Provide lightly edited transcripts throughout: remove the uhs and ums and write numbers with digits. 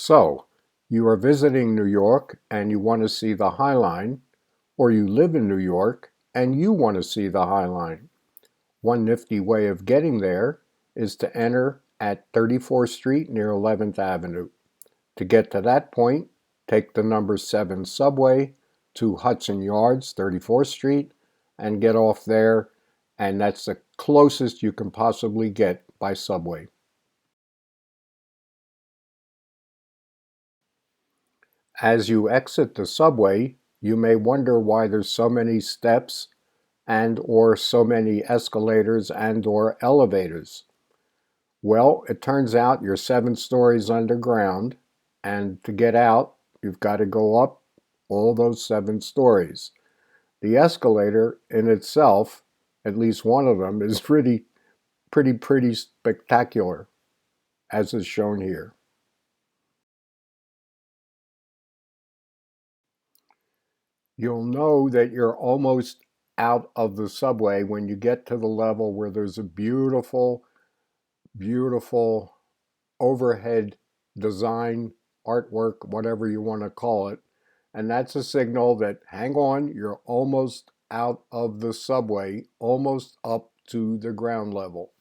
So, you are visiting New York and you want to see the High Line, or you live in New York and you want to see the High Line. One nifty way of getting there is to enter at 34th Street near 11th Avenue. To get to that point, take the number 7 subway to Hudson Yards, 34th Street, and get off there, and that's the closest you can possibly get by subway. As you exit the subway, you may wonder why there's so many steps and or so many escalators and or elevators. Well, it turns out you're 7 stories underground, and to get out, you've got to go up all those 7 stories. The escalator in itself, at least one of them, is pretty spectacular, as is shown here. You'll know that you're almost out of the subway when you get to the level where there's a beautiful overhead design, artwork, whatever you want to call it. And that's a signal that, hang on, you're almost out of the subway, almost up to the ground level.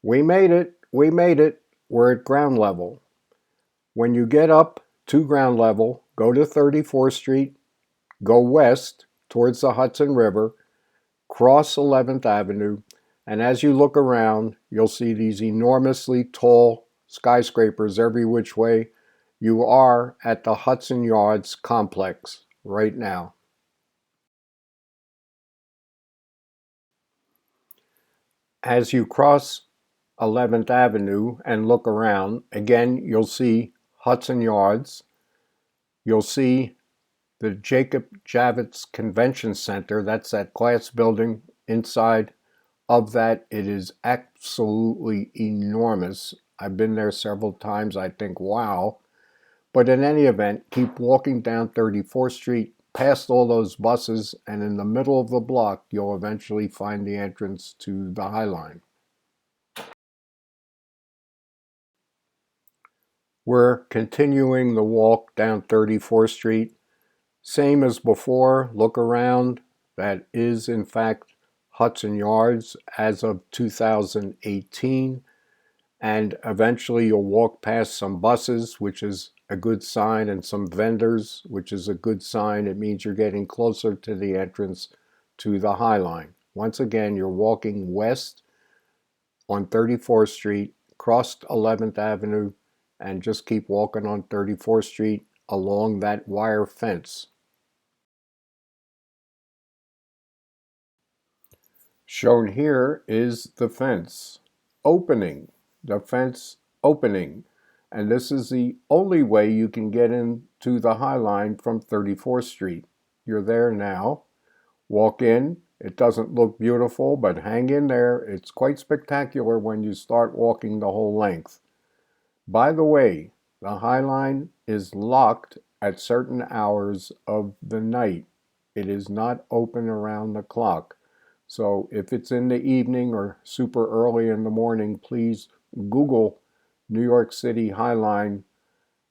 We made it, we're at ground level. When you get up to ground level, go to 34th Street, go west towards the Hudson River, cross 11th Avenue, and as you look around, you'll see these enormously tall skyscrapers every which way. You are at the Hudson Yards complex right now. As you cross 11th Avenue and look around, again, you'll see Hudson Yards. You'll see the Jacob Javits Convention Center. That's that glass building. Inside of that, it is absolutely enormous. I've been there several times. I think, wow. But in any event, keep walking down 34th Street, past all those buses, and in the middle of the block, you'll eventually find the entrance to the High Line. We're continuing the walk down 34th Street. Same as before, look around. That is, in fact, Hudson Yards as of 2018. And eventually you'll walk past some buses, which is a good sign, and some vendors, which is a good sign. It means you're getting closer to the entrance to the High Line. Once again, you're walking west on 34th Street, crossed 11th Avenue, and just keep walking on 34th Street along that wire fence. Shown here is the fence opening, the fence opening, and this is the only way you can get into the High Line from 34th Street. You're there now. Walk in. It doesn't look beautiful, but hang in there. It's quite spectacular when you start walking the whole length. By the way, the High Line is locked at certain hours of the night. It is not open around the clock. So if it's in the evening or super early in the morning, please Google New York City High Line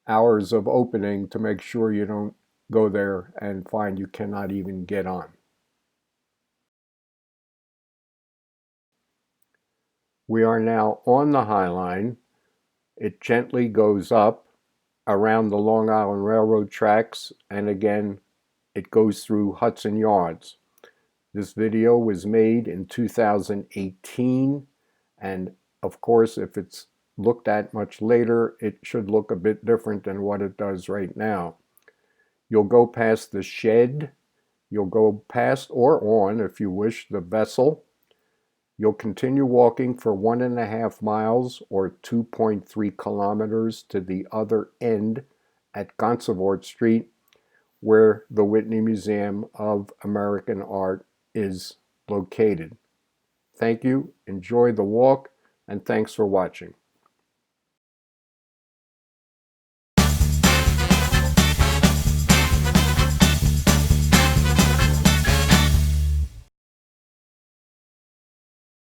hours of opening to make sure you don't go there and find you cannot even get on. We are now on the High Line. It gently goes up around the Long Island Railroad tracks, and again, it goes through Hudson Yards. This video was made in 2018, and of course, if it's looked at much later, it should look a bit different than what it does right now. You'll go past the shed. You'll go past or on, if you wish, the vessel. You'll continue walking for 1.5 miles or 2.3 kilometers to the other end at Gansevoort Street, where the Whitney Museum of American Art is located. Thank you, enjoy the walk, and thanks for watching.